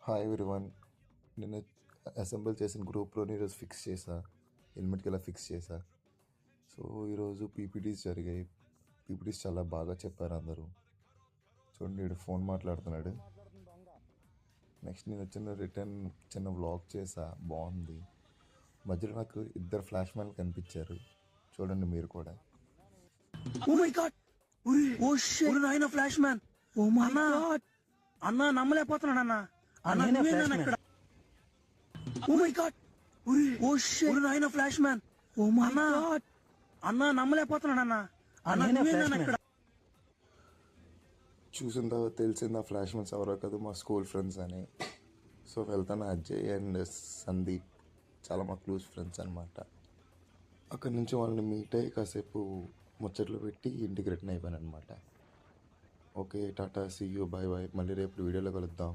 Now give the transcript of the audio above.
Hi everyone. నేను assemble చేసిన గ్రూప్లోని ఈరోజు ఫిక్స్ చేసా, హెల్మెట్కి ఎలా ఫిక్స్ చేసా. సో ఈరోజు పీపీటీస్ జరిగాయి. పీపీటీస్ చాలా బాగా చెప్పారు అందరూ. చూడండి, వీడు ఫోన్ మాట్లాడుతున్నాడు. నెక్స్ట్ నేను చిన్న వ్లాగ్ చేసా, బాగుంది. మధ్యలో నాకు ఇద్దరు ఫ్లాష్ మ్యాన్లు కనిపించారు, చూడండి మీరు కూడా. Oh my god, oh shit, నాయనా flash man. Oh my god అన్నా, నమ్మలేకపోతున్నాను అన్నా. అన్నా నువ్వేనా ఇక్కడ? Oh my god, oh shit, నాయనా flash man. Oh my god అన్నా, నమ్మలేకపోతున్నాను అన్నా. అన్నా నువ్వేనా ఇక్కడ? చూసిన తర్వాత తెలిసింది ఆ ఫ్లాష్ మ్యాన్స్ ఎవరో కదా, మా స్కూల్ ఫ్రెండ్స్ అని. సో వెళ్తాను, అజయ్ అండ్ సందీప్, చాలా మా క్లోజ్ ఫ్రెండ్స్ అనమాట. అక్కడి నుంచి వాళ్ళని మీట్ అయ్యి కాసేపు ముచ్చట్లు పెట్టి ఇంటికి రిటర్న్ అయిపోయాను అనమాట. Okay, ta-ta, see you, bye bye. మళ్ళీ రేపు వీడియోలో కలుద్దాం.